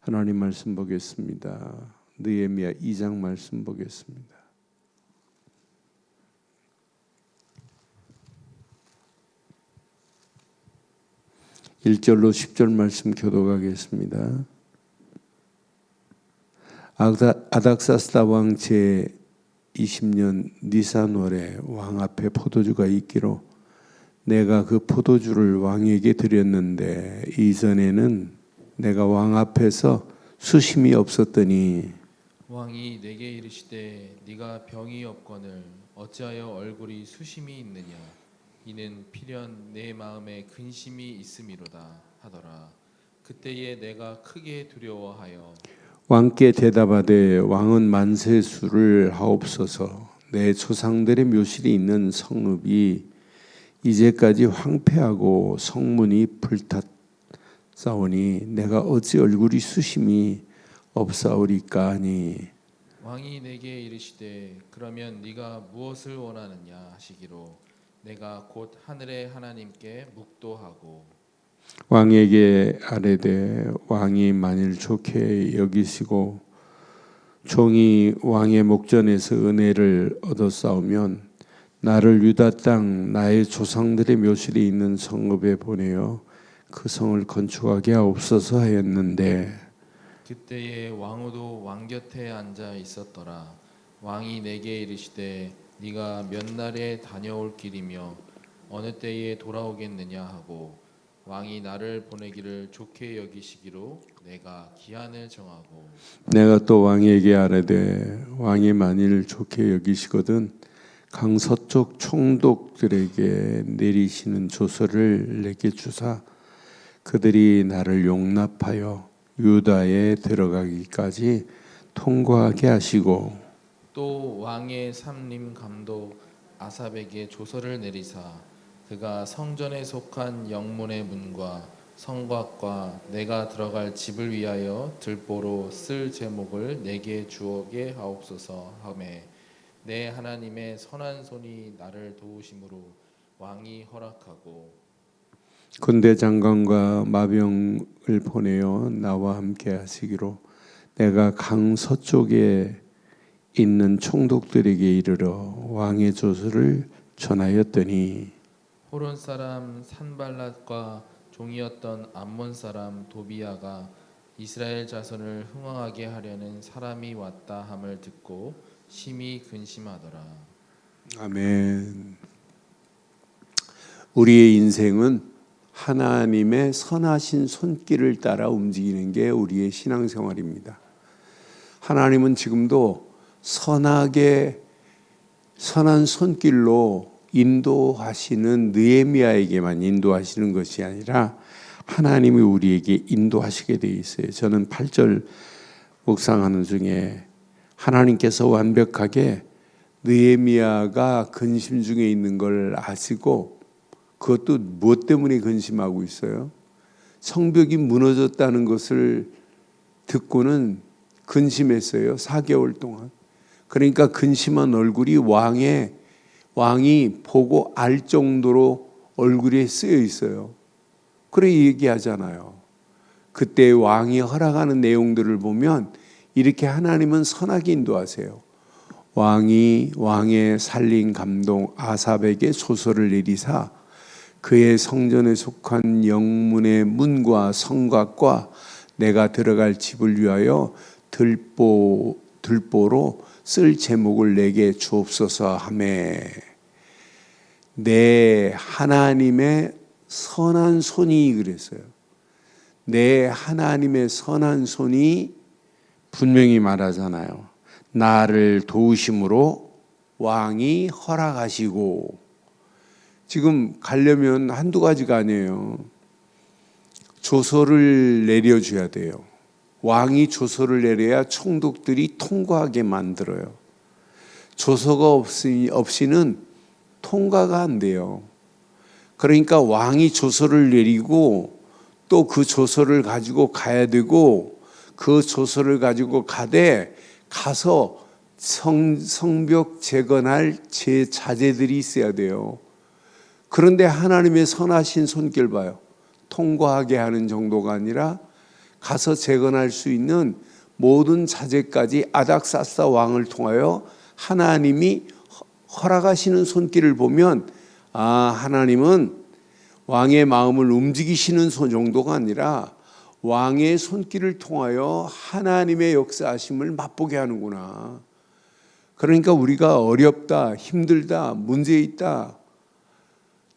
하나님 말씀 보겠습니다. 느헤미야 2장 말씀 보겠습니다. 1절로 10절 말씀 교독하겠습니다. 아닥사스다 왕 제 20년 니산월에 왕 앞에 포도주가 있기로 내가 그 포도주를 왕에게 드렸는데 이전에는 내가 왕 앞에서 수심이 없었더니 왕이 내게 이르시되 네가 병이 없거늘 어찌하여 얼굴이 수심이 있느냐 이는 필연 내 마음에 근심이 있음이로다 하더라. 그때에 내가 크게 두려워하여 왕께 대답하되 왕은 만세 수를 하옵소서. 내 조상들의 묘실이 있는 성읍이 이제까지 황폐하고 성문이 불탔사오니 내가 어찌 얼굴이 수심이 없사오리까 하니 왕이 내게 이르시되 그러면 네가 무엇을 원하느냐 하시기로 내가 곧 하늘의 하나님께 묵도하고 왕에게 아뢰되 왕이 만일 좋게 여기시고 종이 왕의 목전에서 은혜를 얻었사오면 나를 유다 땅 나의 조상들의 묘실이 있는 성읍에 보내어 그 성을 건축하게 하옵소서 하였는데 그때에 왕후도 왕 곁에 앉아 있었더라. 왕이 내게 이르시되 네가 몇 날에 다녀올 길이며 어느 때에 돌아오겠느냐 하고 왕이 나를 보내기를 좋게 여기시기로 내가 기한을 정하고 내가 또 왕에게 아뢰되 왕이 만일 좋게 여기시거든 강 서쪽 총독들에게 내리시는 조서를 내게 주사 그들이 나를 용납하여 유다에 들어가기까지 통과하게 하시고 또 왕의 삼림 감독 아삽에게 조서를 내리사 그가 성전에 속한 영문의 문과 성곽과 내가 들어갈 집을 위하여 들보로 쓸 제목을 내게 주오게 하옵소서 하매 내 하나님의 선한 손이 나를 도우심으로 왕이 허락하고 군대 장관과 마병을 보내어 나와 함께 하시기로 내가 강 서쪽에 있는 총독들에게 이르러 왕의 조서를 전하였더니 호론 사람 산발랏과 종이었던 암몬 사람 도비야가 이스라엘 자손을 흥왕하게 하려는 사람이 왔다 함을 듣고 심히 근심하더라. 아멘. 우리의 인생은 하나님의 선하신 손길을 따라 움직이는 게 우리의 신앙생활입니다. 하나님은 지금도 선한 손길로 인도하시는 느헤미야에게만 인도하시는 것이 아니라 하나님이 우리에게 인도하시게 되어 있어요. 저는 8절 묵상하는 중에 하나님께서 완벽하게 느헤미야가 근심 중에 있는 걸 아시고 그것도 무엇 때문에 근심하고 있어요? 성벽이 무너졌다는 것을 듣고는 근심했어요. 4개월 동안. 그러니까 근심한 얼굴이 왕이 보고 알 정도로 얼굴에 쓰여 있어요. 그래 얘기하잖아요. 그때 왕이 허락하는 내용들을 보면 이렇게 하나님은 선하게 인도하세요. 왕의 살림 감독 아삽에게 조서를 내리사 그의 성전에 속한 영문의 문과 성곽과 내가 들어갈 집을 위하여 들보로 쓸 제목을 내게 주옵소서 하매 내 하나님의 선한 손이 그랬어요. 내 하나님의 선한 손이 분명히 말하잖아요. 나를 도우심으로 왕이 허락하시고 지금 가려면 한두 가지가 아니에요. 조서를 내려줘야 돼요. 왕이 조서를 내려야 총독들이 통과하게 만들어요. 조서가 없이는 통과가 안 돼요. 그러니까 왕이 조서를 내리고 또 그 조서를 가지고 가야 되고 그 조서를 가지고 가서 성벽 재건할 제자재들이 있어야 돼요. 그런데 하나님의 선하신 손길 봐요. 통과하게 하는 정도가 아니라 가서 재건할 수 있는 모든 자재까지 아닥사스다 왕을 통하여 하나님이 허락하시는 손길을 보면 하나님은 왕의 마음을 움직이시는 정도가 아니라 왕의 손길을 통하여 하나님의 역사하심을 맛보게 하는구나. 그러니까 우리가 어렵다, 힘들다, 문제 있다,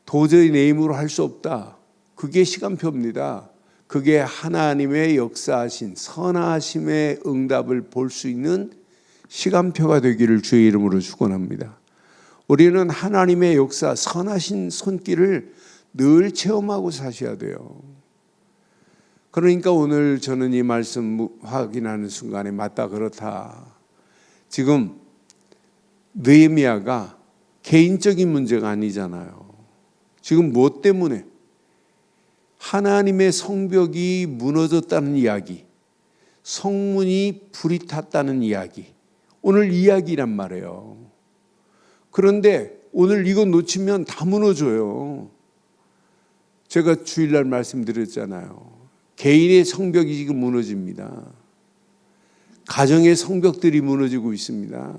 도저히 내 힘으로 할 수 없다, 그게 시간표입니다. 그게 하나님의 역사하신 선하심의 응답을 볼 수 있는 시간표가 되기를 주의 이름으로 축원합니다. 우리는 하나님의 역사, 선하신 손길을 늘 체험하고 사셔야 돼요. 그러니까 오늘 저는 이 말씀 확인하는 순간에 맞다, 그렇다. 지금 느헤미야가 개인적인 문제가 아니잖아요. 지금 무엇 때문에? 하나님의 성벽이 무너졌다는 이야기, 성문이 불이 탔다는 이야기, 오늘 이야기란 말이에요. 그런데 오늘 이거 놓치면 다 무너져요. 제가 주일날 말씀드렸잖아요. 개인의 성벽이 지금 무너집니다. 가정의 성벽들이 무너지고 있습니다.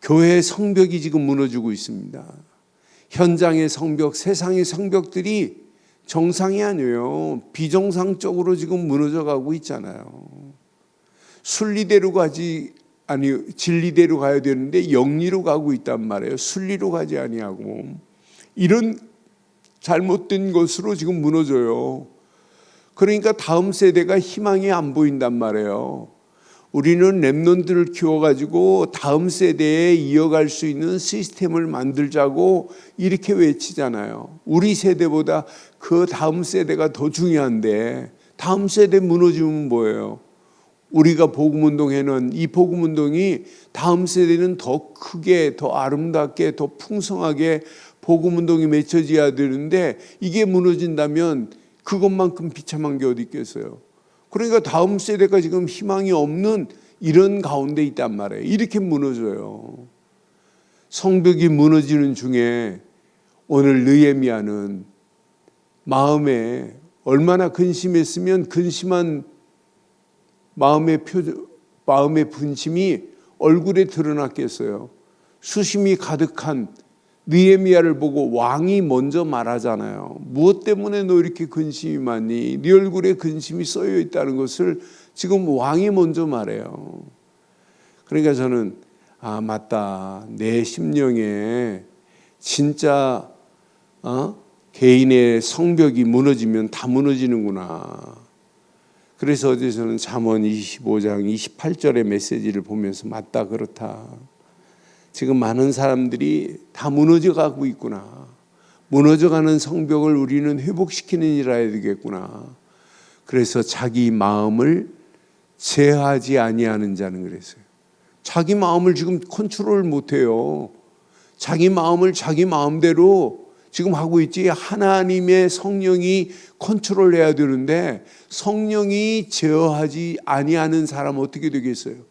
교회의 성벽이 지금 무너지고 있습니다. 현장의 성벽, 세상의 성벽들이 정상이 아니에요. 비정상적으로 지금 무너져가고 있잖아요. 순리대로 가지 아니 진리대로 가야 되는데 영리로 가고 있단 말이에요. 순리로 가지 아니하고 이런 잘못된 것으로 지금 무너져요. 그러니까 다음 세대가 희망이 안 보인단 말이에요. 우리는 렘넌트를 키워가지고 다음 세대에 이어갈 수 있는 시스템을 만들자고 이렇게 외치잖아요. 우리 세대보다 그 다음 세대가 더 중요한데 다음 세대 무너지면 뭐예요? 우리가 복음운동에는 이 복음운동이 다음 세대는 더 크게, 더 아름답게, 더 풍성하게 복음운동이 맺혀져야 되는데 이게 무너진다면 그것만큼 비참한 게 어디 있겠어요? 그러니까 다음 세대가 지금 희망이 없는 이런 가운데 있단 말이에요. 이렇게 무너져요. 성벽이 무너지는 중에 오늘 느헤미야는 마음에 얼마나 근심했으면 근심한 마음의 분심이 얼굴에 드러났겠어요. 수심이 가득한 느헤미야를 보고 왕이 먼저 말하잖아요. 무엇 때문에 너 이렇게 근심이 많니? 네 얼굴에 근심이 써여 있다는 것을 지금 왕이 먼저 말해요. 그러니까 저는 맞다. 내 심령에 진짜 개인의 성벽이 무너지면 다 무너지는구나. 그래서 어제 저는 잠언 25장 28절의 메시지를 보면서 맞다, 그렇다. 지금 많은 사람들이 다 무너져가고 있구나. 무너져가는 성벽을 우리는 회복시키는 일을 해야 되겠구나. 그래서 자기 마음을 제어하지 아니하는 자는 그랬어요. 자기 마음을 지금 컨트롤 못해요. 자기 마음을 자기 마음대로 지금 하고 있지. 하나님의 성령이 컨트롤해야 되는데 성령이 제어하지 아니하는 사람은 어떻게 되겠어요?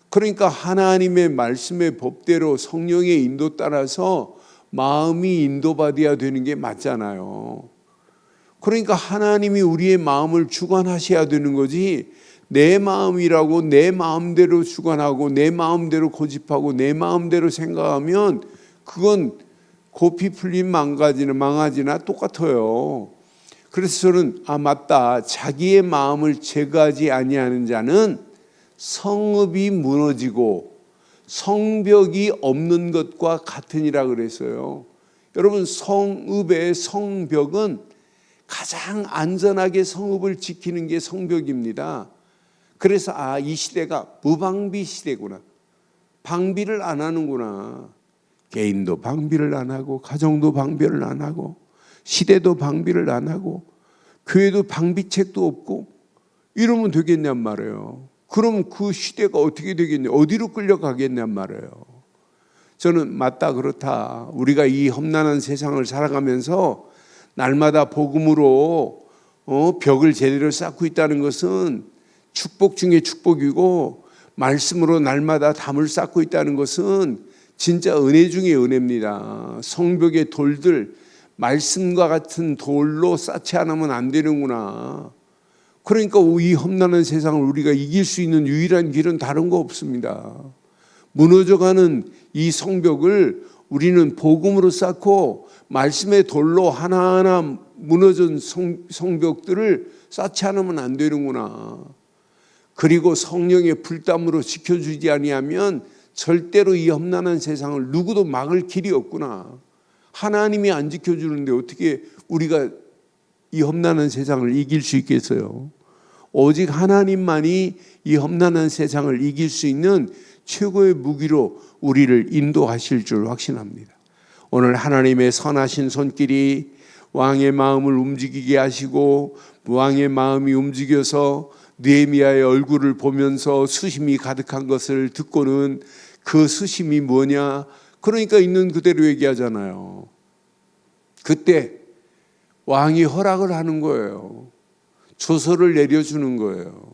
그러니까 하나님의 말씀의 법대로 성령의 인도 따라서 마음이 인도받아야 되는 게 맞잖아요. 그러니까 하나님이 우리의 마음을 주관하셔야 되는 거지, 내 마음이라고 내 마음대로 주관하고 내 마음대로 고집하고 내 마음대로 생각하면 그건 고피 풀린 망아지나 똑같아요. 그래서 저는 맞다. 자기의 마음을 제거하지 아니하는 자는 성읍이 무너지고 성벽이 없는 것과 같으니라 그랬어요. 여러분, 성읍의 성벽은 가장 안전하게 성읍을 지키는 게 성벽입니다. 그래서 이 시대가 무방비 시대구나. 방비를 안 하는구나. 개인도 방비를 안 하고 가정도 방비를 안 하고 시대도 방비를 안 하고 교회도 방비책도 없고 이러면 되겠냔 말이에요. 그럼 그 시대가 어떻게 되겠냐, 어디로 끌려가겠냔 말이에요. 저는 맞다, 그렇다. 우리가 이 험난한 세상을 살아가면서 날마다 복음으로 벽을 제대로 쌓고 있다는 것은 축복 중에 축복이고, 말씀으로 날마다 담을 쌓고 있다는 것은 진짜 은혜 중에 은혜입니다. 성벽의 돌들, 말씀과 같은 돌로 쌓지 않으면 안 되는구나. 그러니까 이 험난한 세상을 우리가 이길 수 있는 유일한 길은 다른 거 없습니다. 무너져가는 이 성벽을 우리는 복음으로 쌓고 말씀의 돌로 하나하나 무너진 성벽들을 쌓지 않으면 안 되는구나. 그리고 성령의 불담으로 지켜주지 아니하면 절대로 이 험난한 세상을 누구도 막을 길이 없구나. 하나님이 안 지켜주는데 어떻게 우리가 이 험난한 세상을 이길 수 있겠어요? 오직 하나님만이 이 험난한 세상을 이길 수 있는 최고의 무기로 우리를 인도하실 줄 확신합니다. 오늘 하나님의 선하신 손길이 왕의 마음을 움직이게 하시고 왕의 마음이 움직여서 느헤미야의 얼굴을 보면서 수심이 가득한 것을 듣고는 그 수심이 뭐냐? 그러니까 있는 그대로 얘기하잖아요. 그때 왕이 허락을 하는 거예요. 조서를 내려주는 거예요.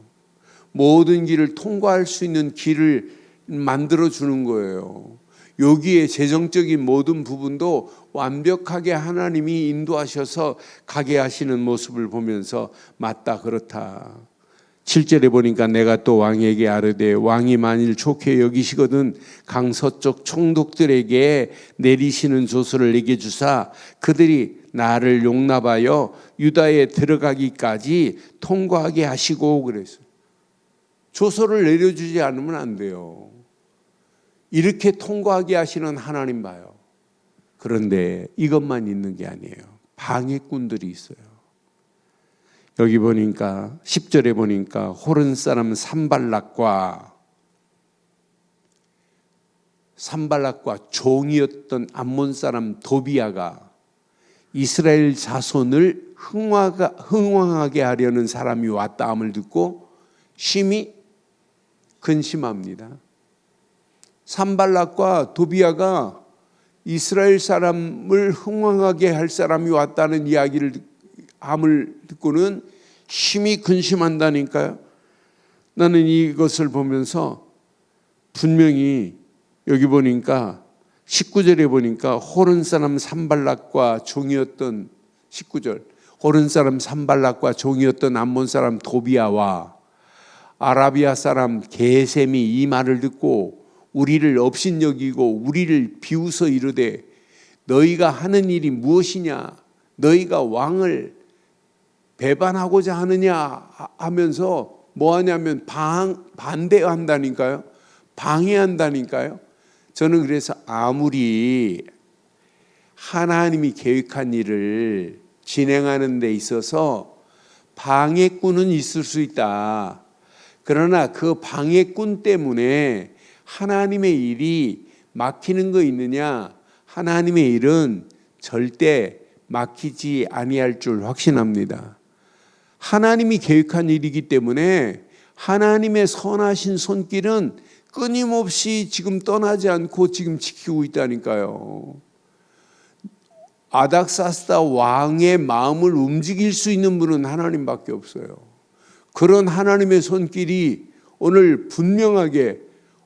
모든 길을 통과할 수 있는 길을 만들어주는 거예요. 여기에 재정적인 모든 부분도 완벽하게 하나님이 인도하셔서 가게 하시는 모습을 보면서 맞다 그렇다. 7절에 보니까 내가 또 왕에게 아뢰되 왕이 만일 좋게 여기시거든 강서쪽 총독들에게 내리시는 조서를 내게 주사 그들이 나를 용납하여 유다에 들어가기까지 통과하게 하시고 그랬어요. 조서를 내려주지 않으면 안 돼요. 이렇게 통과하게 하시는 하나님 봐요. 그런데 이것만 있는 게 아니에요. 방해꾼들이 있어요. 여기 보니까 10절에 보니까 호른 사람 산발락과 종이었던 암몬 사람 도비아가 이스라엘 자손을 흥왕하게 하려는 사람이 왔다함을 듣고 심히 근심합니다. 산발락과 도비아가 이스라엘 사람을 흥왕하게 할 사람이 왔다는 이야기를 함을 듣고는 심히 근심한다니까요. 나는 이것을 보면서 분명히 여기 보니까 19절에 보니까 호른 사람 산발락과 종이었던 19절 호른 사람 산발락과 종이었던 암몬 사람 도비아와 아라비아 사람 게셈이 이 말을 듣고 우리를 업신여기고 우리를 비웃어 이르되 너희가 하는 일이 무엇이냐? 너희가 왕을 배반하고자 하느냐 하면서 뭐 하냐면 반대한다니까요. 방해한다니까요. 저는 그래서 아무리 하나님이 계획한 일을 진행하는 데 있어서 방해꾼은 있을 수 있다. 그러나 그 방해꾼 때문에 하나님의 일이 막히는 거 있느냐? 하나님의 일은 절대 막히지 아니할 줄 확신합니다. 하나님이 계획한 일이기 때문에 하나님의 선하신 손길은 끊임없이 지금 떠나지 않고 지금 지키고 있다니까요. 아닥사스다 왕의 마음을 움직일 수 있는 분은 하나님밖에 없어요. 그런 하나님의 손길이 오늘 분명하게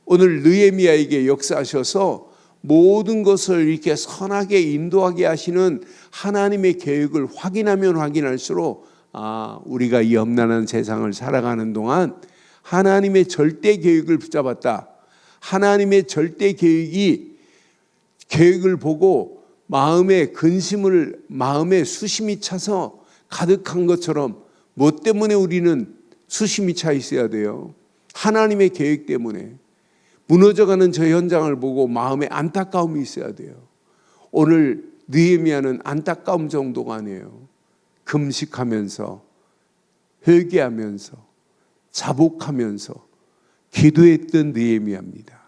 오늘 느헤미야에게 역사하셔서 모든 것을 이렇게 선하게 인도하게 하시는 하나님의 계획을 확인하면 확인할수록 우리가 이 험난한 세상을 살아가는 동안 하나님의 절대 계획을 붙잡았다. 하나님의 절대 계획을 보고 마음에 근심을 마음에 수심이 차서 가득한 것처럼 뭐 때문에 우리는 수심이 차 있어야 돼요? 하나님의 계획 때문에. 무너져가는 저 현장을 보고 마음에 안타까움이 있어야 돼요. 오늘 느헤미야는 안타까움 정도가 아니에요. 금식하면서 회개하면서 자복하면서 기도했던 느헤미야입니다.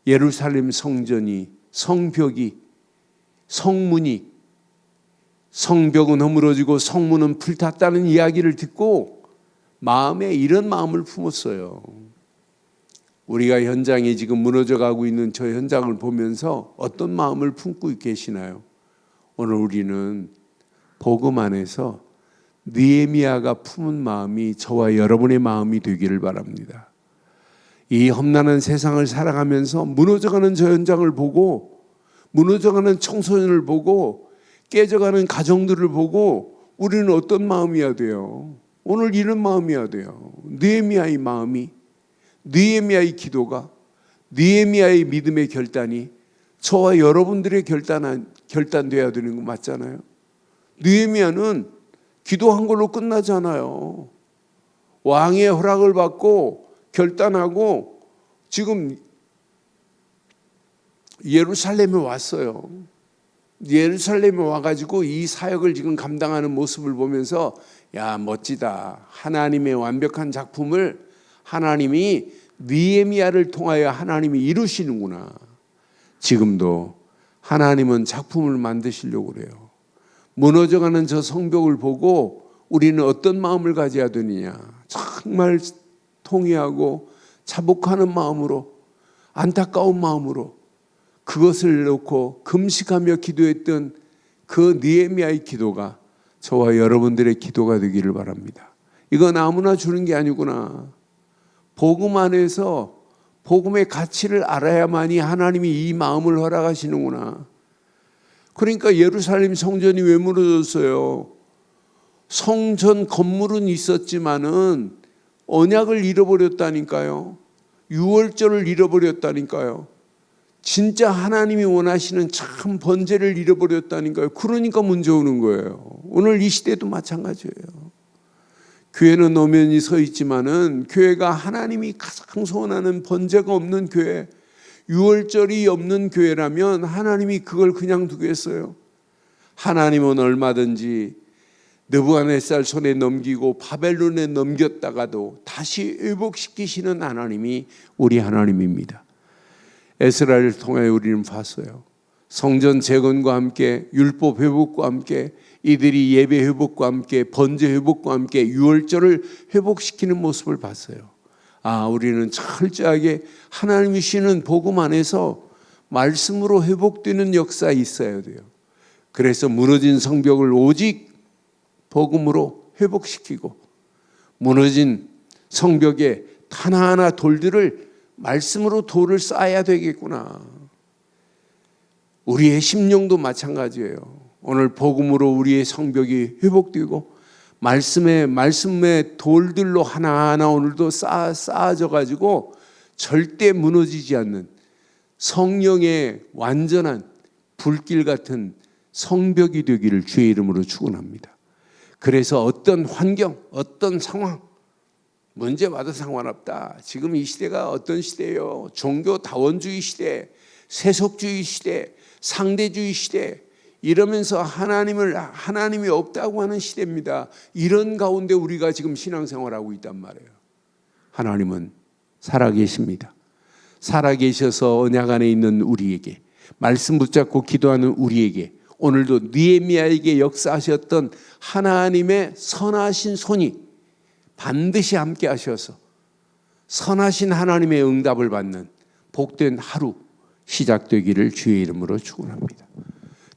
예루살렘 성전이 성벽이 성문이 성벽은 허물어지고 성문은 불탔다는 이야기를 듣고 마음에 이런 마음을 품었어요. 우리가 현장이 지금 무너져가고 있는 저 현장을 보면서 어떤 마음을 품고 계시나요? 오늘 우리는 복음 안에서 느헤미야가 품은 마음이 저와 여러분의 마음이 되기를 바랍니다. 이 험난한 세상을 살아가면서 무너져가는 저 현장을 보고 무너져가는 청소년을 보고 깨져가는 가정들을 보고 우리는 어떤 마음이어야 돼요? 오늘 이런 마음이어야 돼요. 느헤미야의 마음이, 느헤미야의 기도가, 느헤미야의 믿음의 결단이 저와 여러분들의 결단돼야 되는 거 맞잖아요. 느헤미야는 기도한 걸로 끝나잖아요. 왕의 허락을 받고 결단하고 지금 예루살렘에 왔어요. 예루살렘에 와가지고 이 사역을 지금 감당하는 모습을 보면서 야, 멋지다. 하나님의 완벽한 작품을 하나님이 느헤미야를 통하여 하나님이 이루시는구나. 지금도 하나님은 작품을 만드시려고 그래요. 무너져가는 저 성벽을 보고 우리는 어떤 마음을 가져야 되느냐. 정말 통회하고 자복하는 마음으로, 안타까운 마음으로 그것을 놓고 금식하며 기도했던 그 느헤미야의 기도가 저와 여러분들의 기도가 되기를 바랍니다. 이건 아무나 주는 게 아니구나. 복음 안에서 복음의 가치를 알아야만이 하나님이 이 마음을 허락하시는구나. 그러니까 예루살렘 성전이 왜 무너졌어요? 성전 건물은 있었지만은 언약을 잃어버렸다니까요. 유월절을 잃어버렸다니까요. 진짜 하나님이 원하시는 참 번제를 잃어버렸다니까요. 그러니까 문제 오는 거예요. 오늘 이 시대도 마찬가지예요. 교회는 엄연히 서 있지만은 교회가 하나님이 가장 소원하는 번제가 없는 교회, 유월절이 없는 교회라면 하나님이 그걸 그냥 두겠어요? 하나님은 얼마든지 느부갓네살 손에 넘기고 바벨론에 넘겼다가도 다시 회복시키시는 하나님이 우리 하나님입니다. 에스라를 통해 우리는 봤어요. 성전 재건과 함께 율법 회복과 함께 이들이 예배 회복과 함께 번제 회복과 함께 유월절을 회복시키는 모습을 봤어요. 아, 우리는 철저하게 하나님이 주시는 복음 안에서 말씀으로 회복되는 역사에 있어야 돼요. 그래서 무너진 성벽을 오직 복음으로 회복시키고 무너진 성벽에 하나하나 돌들을 말씀으로 돌을 쌓아야 되겠구나. 우리의 심령도 마찬가지예요. 오늘 복음으로 우리의 성벽이 회복되고 말씀의 돌들로 하나하나 오늘도 쌓아져 가지고 절대 무너지지 않는 성령의 완전한 불길 같은 성벽이 되기를 주의 이름으로 축원합니다. 그래서 어떤 환경, 어떤 상황, 문제 와도 상관없다. 지금 이 시대가 어떤 시대예요? 종교 다원주의 시대, 세속주의 시대, 상대주의 시대, 이러면서 하나님이 없다고 하는 시대입니다. 이런 가운데 우리가 지금 신앙생활하고 있단 말이에요. 하나님은 살아계십니다. 살아계셔서 언약 안에 있는 우리에게, 말씀 붙잡고 기도하는 우리에게, 오늘도 느헤미야에게 역사하셨던 하나님의 선하신 손이 반드시 함께 하셔서 선하신 하나님의 응답을 받는 복된 하루 시작되기를 주의 이름으로 축원합니다.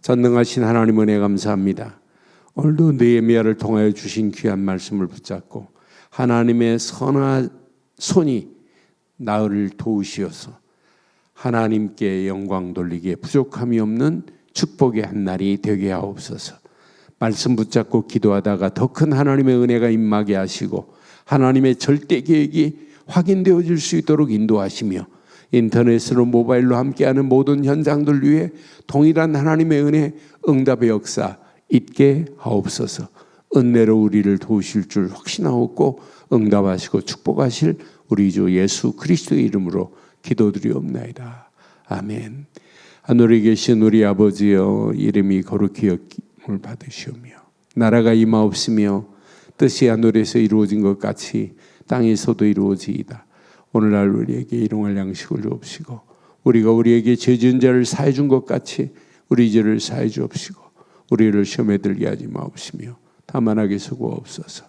전능하신 하나님 은혜 감사합니다. 오늘도 느헤미야를 통하여 주신 귀한 말씀을 붙잡고 하나님의 선한 손이 나를 도우시어서 하나님께 영광 돌리기에 부족함이 없는 축복의 한 날이 되게 하옵소서. 말씀 붙잡고 기도하다가 더 큰 하나님의 은혜가 임하게 하시고 하나님의 절대 계획이 확인되어질 수 있도록 인도하시며 인터넷으로 모바일로 함께하는 모든 현장들 위해 동일한 하나님의 은혜 응답의 역사 있게 하옵소서. 은혜로 우리를 도우실 줄 확신하옵고 응답하시고 축복하실 우리 주 예수 그리스도의 이름으로 기도드리옵나이다. 아멘. 하늘에 계신 우리 아버지여, 이름이 거룩히 여김을 받으시오며 나라가 임하옵시며 뜻이 하늘에서 이루어진 것 같이 땅에서도 이루어지이다. 오늘날 우리에게 일용할 양식을 주옵시고 우리가 우리에게 죄 지은 자를 사해 준 것 같이 우리 죄를 사해 주옵시고 우리를 시험에 들게 하지 마옵시며 다만하게 수고하옵소서.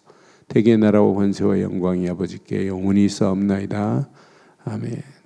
대개 나라와 권세와 영광이 아버지께 영원히 있사옵나이다. 아멘.